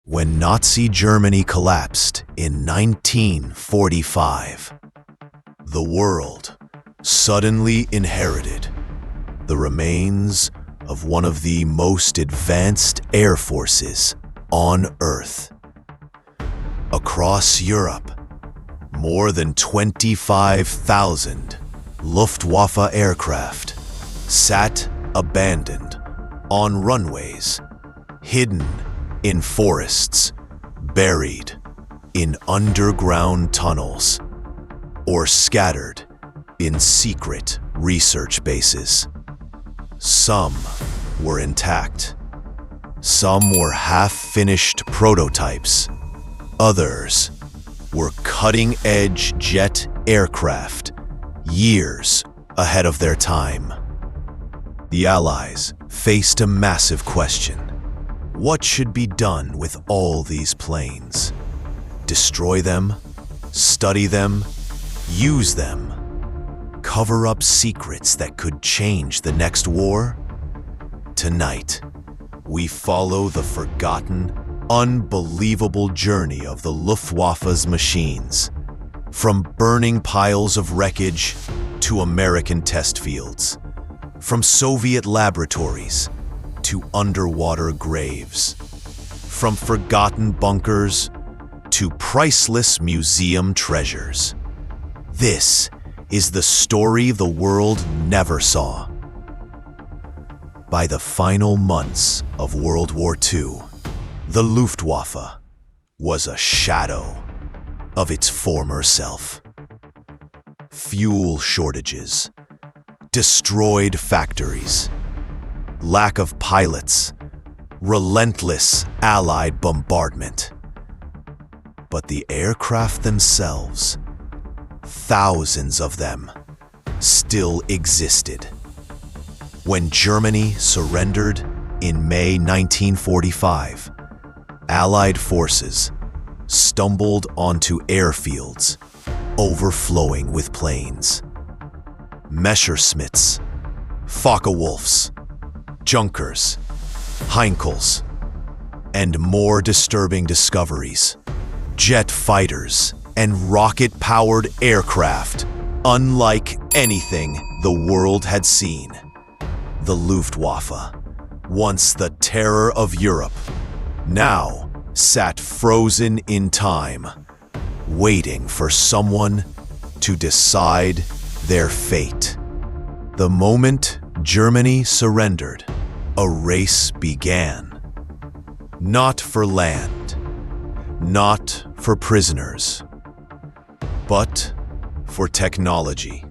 When Nazi Germany collapsed in 1945, the world suddenly inherited the remains of one of the most advanced air forces on Earth. Across Europe, more than 25,000 Luftwaffe aircraft sat abandoned on runways, hidden in forests, buried in underground tunnels, or scattered in secret research bases. Some were intact. Some were half-finished prototypes. Others were cutting-edge jet aircraft, years ahead of their time. The Allies faced a massive question. What should be done with all these planes? Destroy them? Study them? Use them? Cover up secrets that could change the next war? Tonight, we follow the forgotten, unbelievable journey of the Luftwaffe's machines, from burning piles of wreckage to American test fields, from Soviet laboratories to underwater graves, from forgotten bunkers to priceless museum treasures. This is the story the world never saw. By the final months of World War II, the Luftwaffe was a shadow of its former self. Fuel shortages, destroyed factories, lack of pilots, relentless Allied bombardment. But the aircraft themselves, thousands of them, still existed. When Germany surrendered in May 1945, Allied forces stumbled onto airfields overflowing with planes. Messerschmitts, Focke-Wulfs, Junkers, Heinkels, and more disturbing discoveries. Jet fighters and rocket-powered aircraft, unlike anything the world had seen. The Luftwaffe, once the terror of Europe, now sat frozen in time, waiting for someone to decide their fate. The moment Germany surrendered, a race began. Not for land, not for prisoners, but for technology.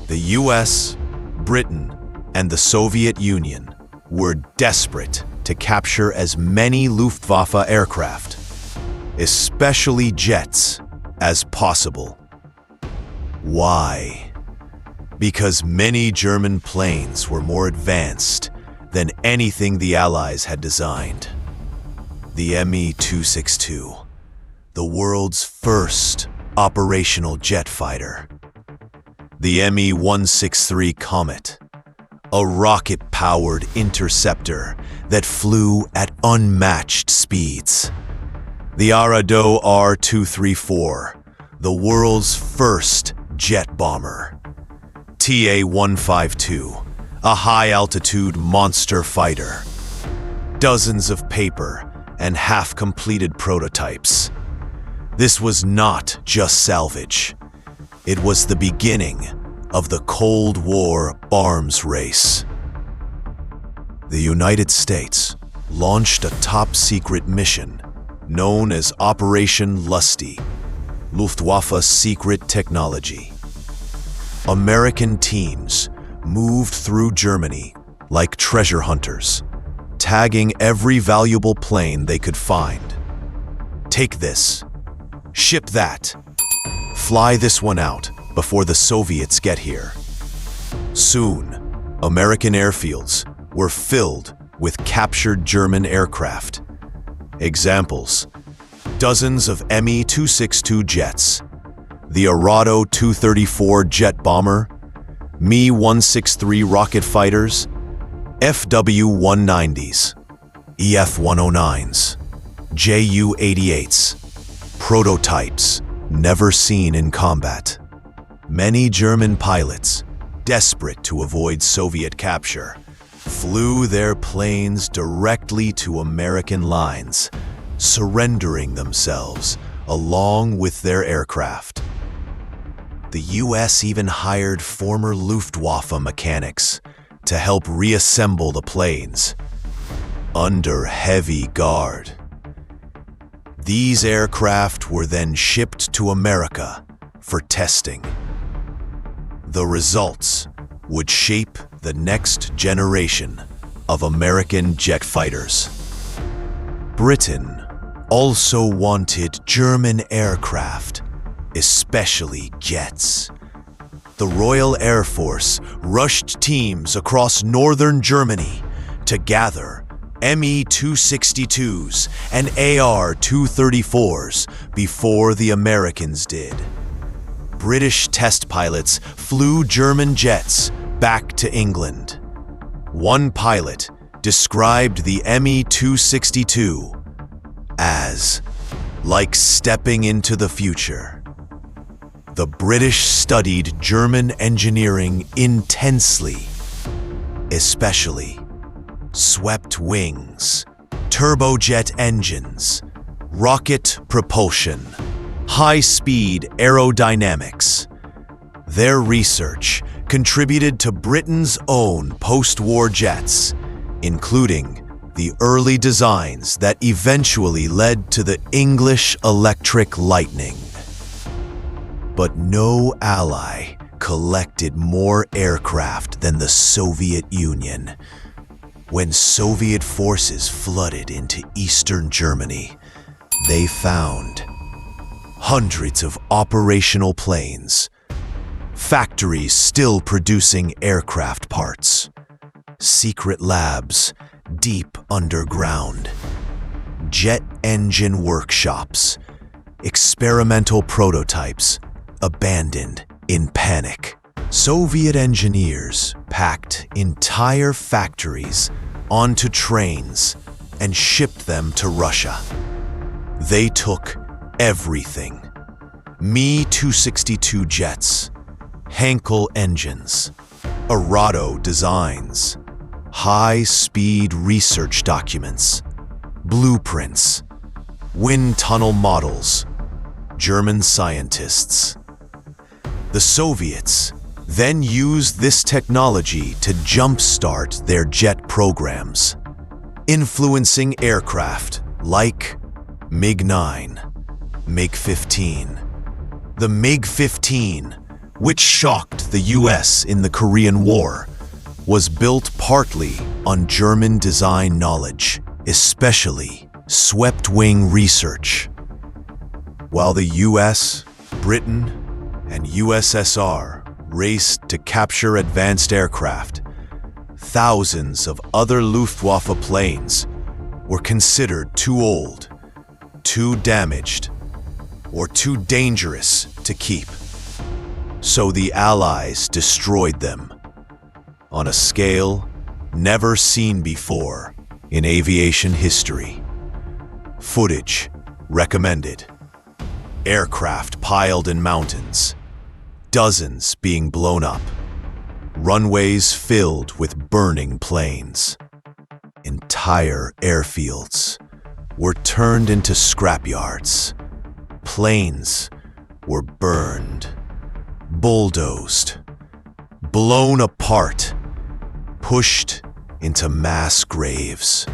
The US, Britain, and the Soviet Union were desperate to capture as many Luftwaffe aircraft, especially jets, as possible. Why? Because many German planes were more advanced than anything the Allies had designed. The Me-262, the world's first operational jet fighter. The Me-163 Comet, a rocket-powered interceptor that flew at unmatched speeds. The Arado R-234, the world's first jet bomber. TA-152, a high-altitude monster fighter. Dozens of paper and half-completed prototypes. This was not just salvage. It was the beginning of the Cold War arms race. The United States launched a top-secret mission known as Operation Lusty, Luftwaffe's secret technology. American teams moved through Germany like treasure hunters, tagging every valuable plane they could find. Take this, ship that, fly this one out before the Soviets get here. Soon, American airfields were filled with captured German aircraft. Examples: dozens of Me-262 jets, the Arado 234 jet bomber, Me-163 rocket fighters, FW-190s, EF-109s, Ju-88s, prototypes never seen in combat. Many German pilots, desperate to avoid Soviet capture, flew their planes directly to American lines, surrendering themselves along with their aircraft. The US even hired former Luftwaffe mechanics to help reassemble the planes, under heavy guard. These aircraft were then shipped to America for testing. The results would shape the next generation of American jet fighters. Britain also wanted German aircraft, especially jets. The Royal Air Force rushed teams across northern Germany to gather Me-262s and AR-234s before the Americans did. British test pilots flew German jets back to England. One pilot described the Me-262 as like stepping into the future. The British studied German engineering intensely, especially swept wings, turbojet engines, rocket propulsion, high-speed aerodynamics. Their research contributed to Britain's own post-war jets, including the early designs that eventually led to the English Electric Lightning. But no ally collected more aircraft than the Soviet Union. When Soviet forces flooded into eastern Germany, they found hundreds of operational planes, factories still producing aircraft parts, secret labs deep underground, jet engine workshops, experimental prototypes abandoned in panic. Soviet engineers packed entire factories onto trains and shipped them to Russia. They took everything: Me-262 jets, Heinkel engines, Arado designs, high-speed research documents, blueprints, wind tunnel models, German scientists. The Soviets then used this technology to jumpstart their jet programs, influencing aircraft like MiG-9, MiG-15. The MiG-15, which shocked the US in the Korean War, was built partly on German design knowledge, especially swept-wing research. While the US, Britain, and USSR raced to capture advanced aircraft, thousands of other Luftwaffe planes were considered too old, too damaged, or too dangerous to keep. So the Allies destroyed them on a scale never seen before in aviation history. Footage recommended. Aircraft piled in mountains, dozens being blown up, runways filled with burning planes. Entire airfields were turned into scrapyards. Planes were burned, bulldozed, blown apart, pushed into mass graves,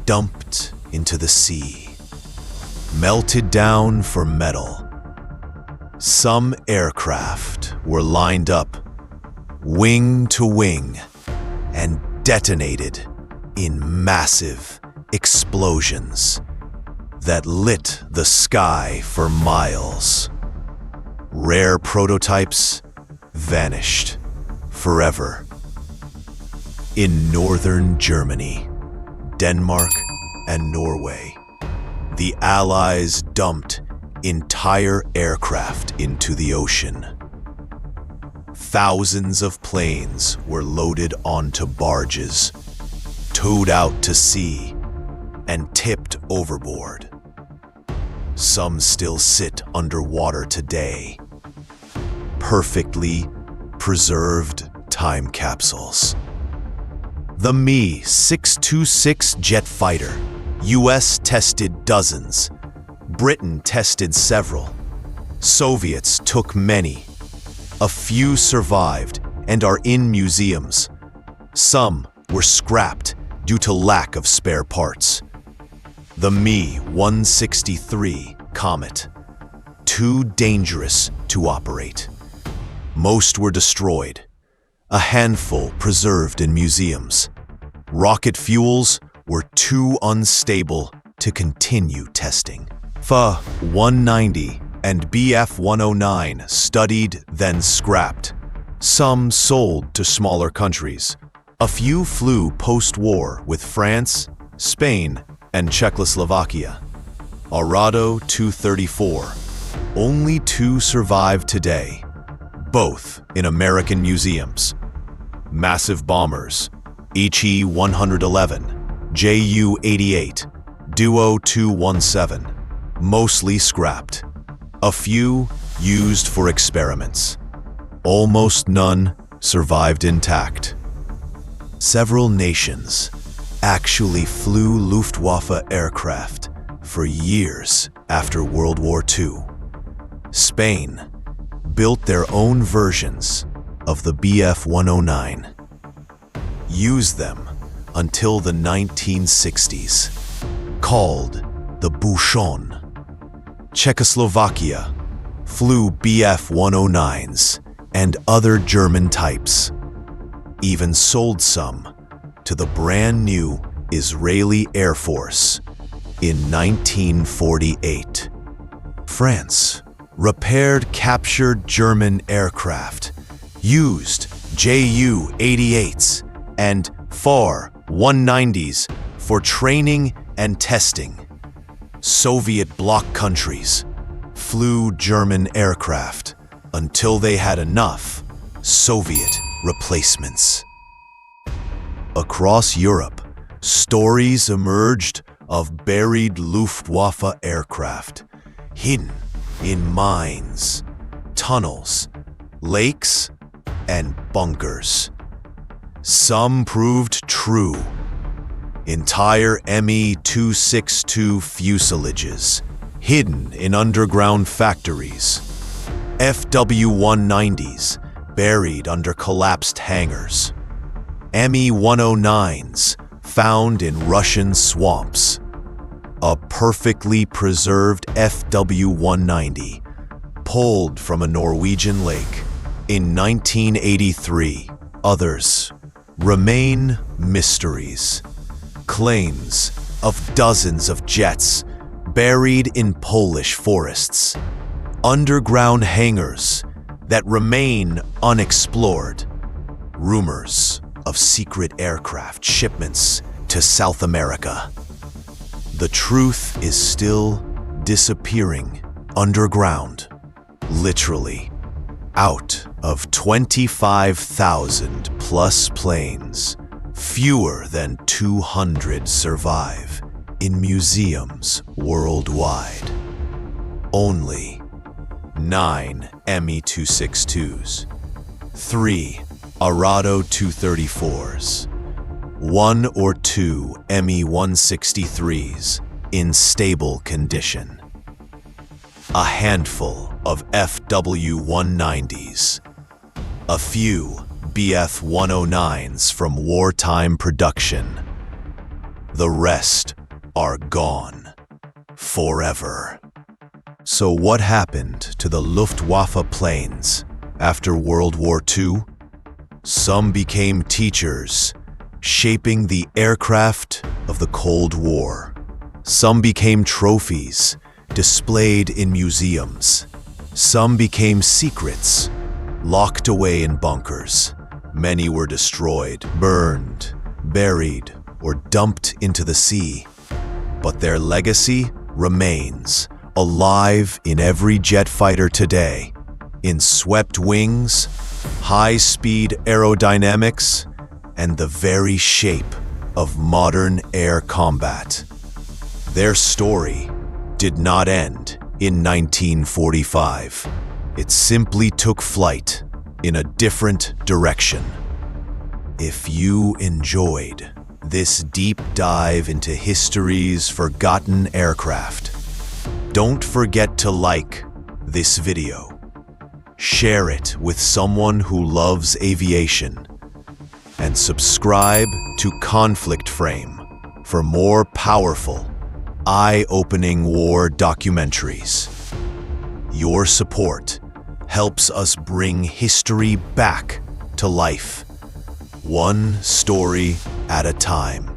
dumped into the sea, melted down for metal. Some aircraft were lined up, wing to wing, and detonated in massive explosions that lit the sky for miles. Rare prototypes vanished forever. In northern Germany, Denmark, and Norway, the Allies dumped entire aircraft into the ocean. Thousands of planes were loaded onto barges, towed out to sea, and tipped overboard. Some still sit underwater today, perfectly preserved time capsules. The Me-626 jet fighter. US tested dozens. Britain tested several. Soviets took many. A few survived and are in museums. Some were scrapped due to lack of spare parts. The Me-163 Comet. Too dangerous to operate. Most were destroyed. A handful preserved in museums. Rocket fuels were too unstable to continue testing. FA-190 and BF-109 studied, then scrapped. Some sold to smaller countries. A few flew post-war with France, Spain, and Czechoslovakia. Arado 234. Only 2 survive today, both in American museums. Massive bombers, HE-111, Ju-88, Duo 217, mostly scrapped. A few used for experiments. Almost none survived intact. Several nations actually flew Luftwaffe aircraft for years after World War II. Spain built their own versions of the BF-109. Used them until the 1960s, called the Bouchon. Czechoslovakia flew BF-109s and other German types. Even sold some to the brand new Israeli Air Force in 1948. France repaired captured German aircraft, used Ju-88s and FAR-190s for training and testing. Soviet bloc countries flew German aircraft until they had enough Soviet replacements. Across Europe, stories emerged of buried Luftwaffe aircraft, hidden in mines, tunnels, lakes, and bunkers. Some proved true. Entire Me-262 fuselages, hidden in underground factories. FW-190s, buried under collapsed hangars. Me-109s, found in Russian swamps. A perfectly preserved FW-190, pulled from a Norwegian lake in 1983. Others remain mysteries. Claims of dozens of jets buried in Polish forests. Underground hangars that remain unexplored. Rumors of secret aircraft shipments to South America. The truth is still disappearing underground, literally. Out of 25,000 plus planes, fewer than 200 survive in museums worldwide. Only 9 Me-262s, 3 Arado 234s, 1 or 2 Me-163s in stable condition. A handful of FW-190s, a few BF-109s from wartime production. The rest are gone forever. So what happened to the Luftwaffe planes after World War II? Some became teachers, shaping the aircraft of the Cold War. Some became trophies, displayed in museums. Some became secrets, locked away in bunkers. Many were destroyed, burned, buried, or dumped into the sea. But their legacy remains, alive in every jet fighter today, in swept wings, high-speed aerodynamics, and the very shape of modern air combat. Their story did not end in 1945. It simply took flight in a different direction. If you enjoyed this deep dive into history's forgotten aircraft, don't forget to like this video, share it with someone who loves aviation, and subscribe to ConflictFrame for more powerful, eye-opening war documentaries. Your support helps us bring history back to life, one story at a time.